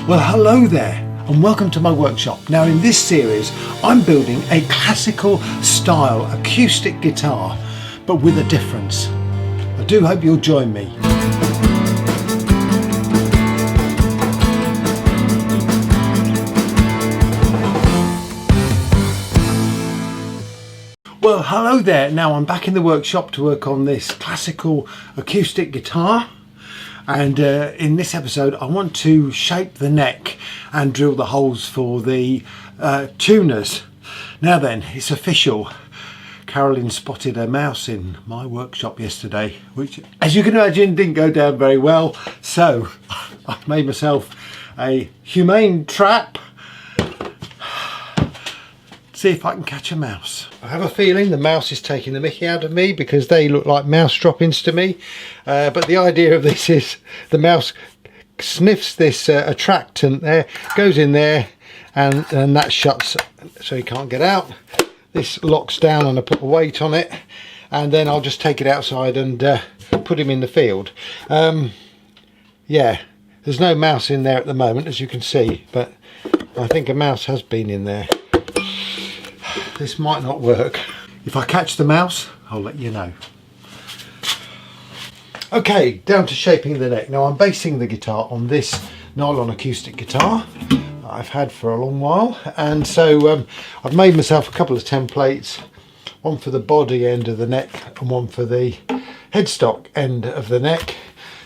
Well, hello there and welcome to my workshop. Now in this series I'm building a classical style acoustic guitar, but with a difference. I do hope you'll join me. Well, hello there. Now I'm back in the workshop to work on this classical acoustic guitar. And in this episode I want to shape the neck and drill the holes for the tuners. Now then, it's official. Carolyn spotted a mouse in my workshop yesterday, which as you can imagine didn't go down very well. So I've made myself a humane trap. See if I can catch a mouse. I have a feeling the mouse is taking the mickey out of me because they look like mouse droppings to me. But the idea of this is the mouse sniffs this attractant there, goes in there, and that shuts so he can't get out. This locks down and I put a weight on it, and then I'll just take it outside and put him in the field. Yeah, there's no mouse in there at the moment, as you can see, but I think a mouse has been in there. This might not work. If I catch the mouse, I'll let you know. Okay, down to shaping the neck. Now I'm basing the guitar on this nylon acoustic guitar that I've had for a long while, and so I've made myself a couple of templates, one for the body end of the neck and one for the headstock end of the neck.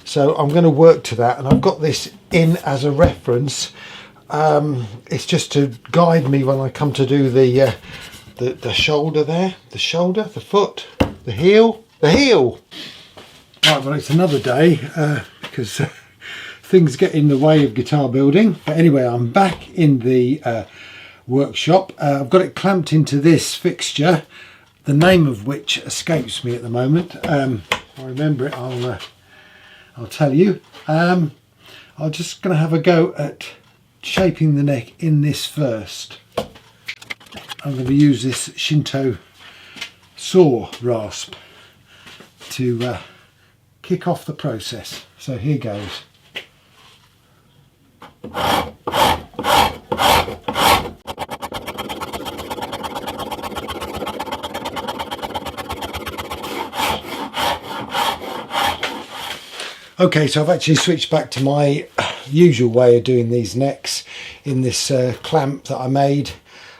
So I'm going to work to that, and I've got this in as a reference. It's just to guide me when I come to do the shoulder there, the shoulder, the foot, the heel. Right, well, it's another day because things get in the way of guitar building. But anyway, I'm back in the workshop. I've got it clamped into this fixture, the name of which escapes me at the moment. If I remember it, I'll tell you. I'm just going to have a go at shaping the neck in this first. I'm going to use this Shinto saw rasp to kick off the process. So here goes. Okay, so I've actually switched back to my usual way of doing these necks in this clamp that I made.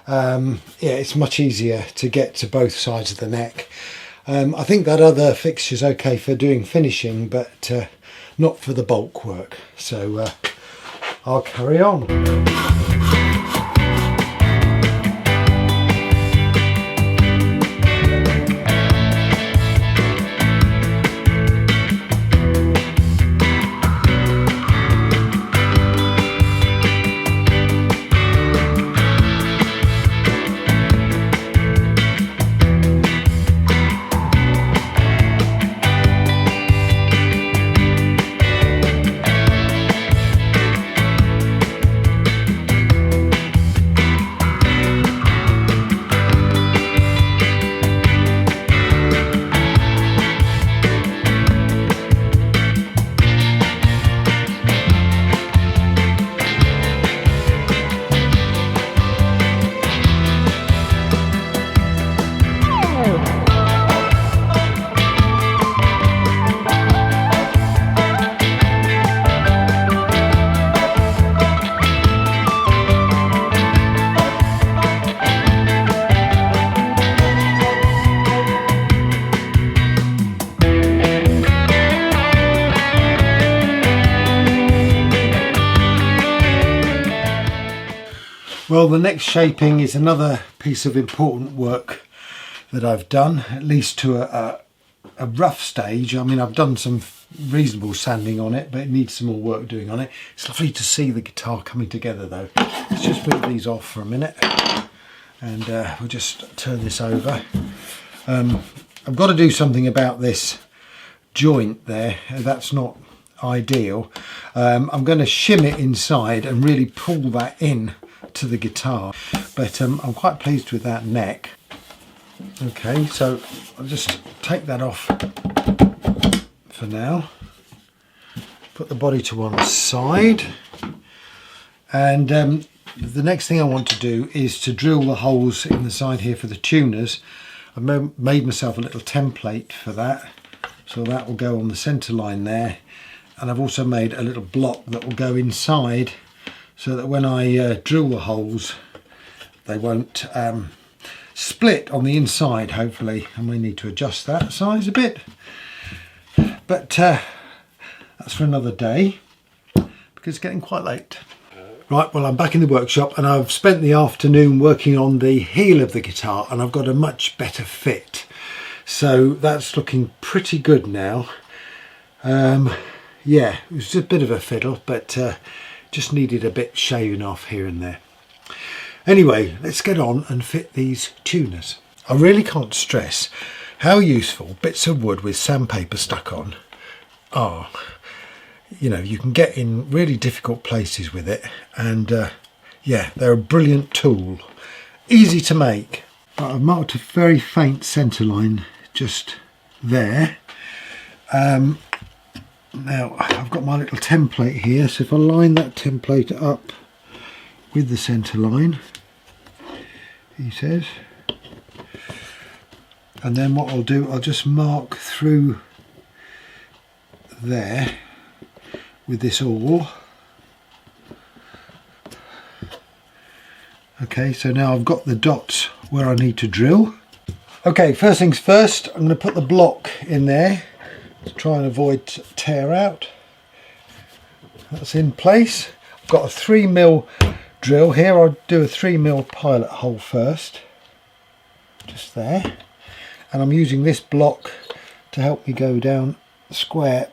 Yeah, it's much easier to get to both sides of the neck. I think that other fixture's okay for doing finishing, but not for the bulk work. So I'll carry on. Well, the next shaping is another piece of important work that I've done, at least to a rough stage. I mean, I've done some reasonable sanding on it, but it needs some more work doing on it. It's lovely to see the guitar coming together though. Let's just move these off for a minute, and we'll just turn this over. I've got to do something about this joint there. That's not ideal. I'm going to shim it inside and really pull that in to the guitar, but I'm quite pleased with that neck. Okay, so I'll just take that off for now, put the body to one side, And the next thing I want to do is to drill the holes in the side here for the tuners. I've made myself a little template for that, so that will go on the centre line there. And I've also made a little block that will go inside, so that when I drill the holes, they won't split on the inside, hopefully. And we need to adjust that size a bit, but that's for another day, because it's getting quite late. Right, well, I'm back in the workshop and I've spent the afternoon working on the heel of the guitar, and I've got a much better fit. So that's looking pretty good now. Yeah, it was a bit of a fiddle, but just needed a bit shaving off here and there. Anyway, let's get on and fit these tuners. I really can't stress how useful bits of wood with sandpaper stuck on are. You know, you can get in really difficult places with it, and yeah, they're a brilliant tool. Easy to make. But I've marked a very faint centre line just there. Now I've got my little template here, so if I line that template up with the centre line, he says, and then what I'll do, I'll just mark through there with this awl. Okay, so now I've got the dots where I need to drill. Okay, first things first, I'm going to put the block in there to try and avoid tear out. That's in place. I've got a 3mm drill here. I'll do a 3mm pilot hole first, just there, and I'm using this block to help me go down square.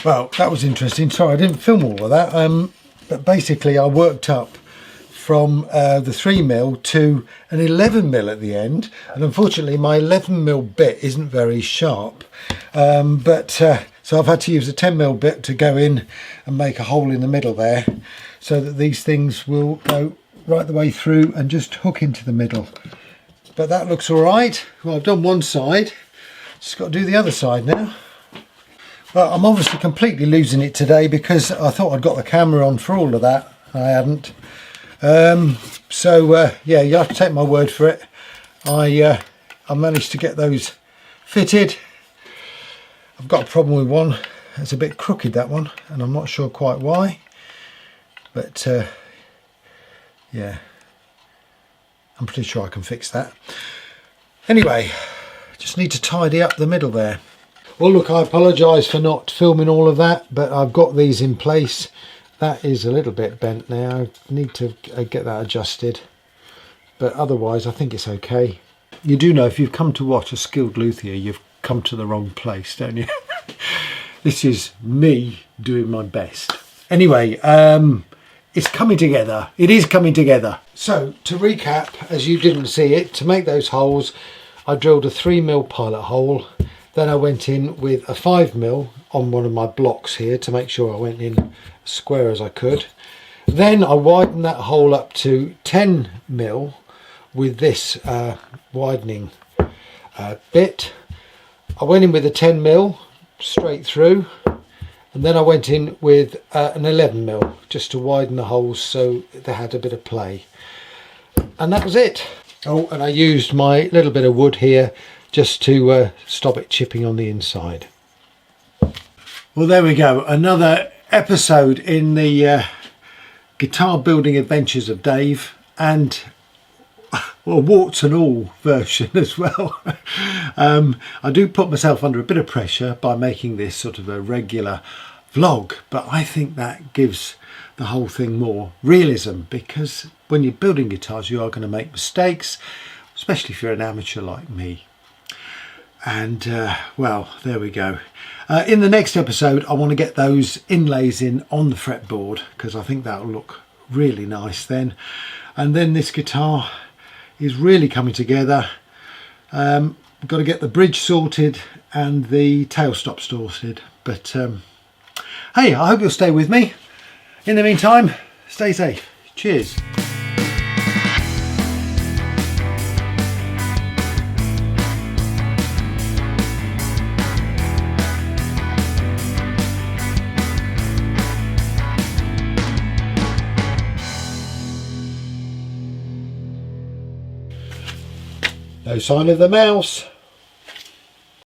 Well, that was interesting. Sorry, I didn't film all of that. But basically, I worked up from the 3mm to an 11mm at the end, and unfortunately, my 11mm bit isn't very sharp. So I've had to use a 10mm bit to go in and make a hole in the middle there, so that these things will go right the way through and just hook into the middle. But that looks all right. Well, I've done one side. Just got to do the other side now. Well, I'm obviously completely losing it today because I thought I'd got the camera on for all of that. I hadn't. Yeah, you have to take my word for it. I managed to get those fitted. I've got a problem with one. It's a bit crooked, that one, and I'm not sure quite why. But yeah, I'm pretty sure I can fix that. Anyway, just need to tidy up the middle there. Well, look, I apologise for not filming all of that, but I've got these in place. That is a little bit bent now. I need to get that adjusted, but otherwise I think it's okay. You do know, if you've come to watch a skilled luthier, you've come to the wrong place, don't you? This is me doing my best. Anyway, it's coming together. It is coming together. So, to recap, as you didn't see it, to make those holes, I drilled a 3mm pilot hole. Then I went in with a 5mm on one of my blocks here to make sure I went in as square as I could. Then I widened that hole up to 10mm with this widening bit. I went in with a 10mm straight through, and then I went in with an 11mm just to widen the holes so they had a bit of play. And that was it. Oh, and I used my little bit of wood here just to stop it chipping on the inside. Well, there we go, another episode in the guitar building adventures of Dave, and well, warts and all version as well. I do put myself under a bit of pressure by making this sort of a regular vlog, but I think that gives the whole thing more realism, because when you're building guitars you are going to make mistakes, especially if you're an amateur like me. And well, there we go. In the next episode, I want to get those inlays in on the fretboard, because I think that'll look really nice then. And then this guitar is really coming together. I've got to get the bridge sorted and the tailstop sorted. But hey, I hope you'll stay with me. In the meantime, stay safe. Cheers. No sign of the mouse.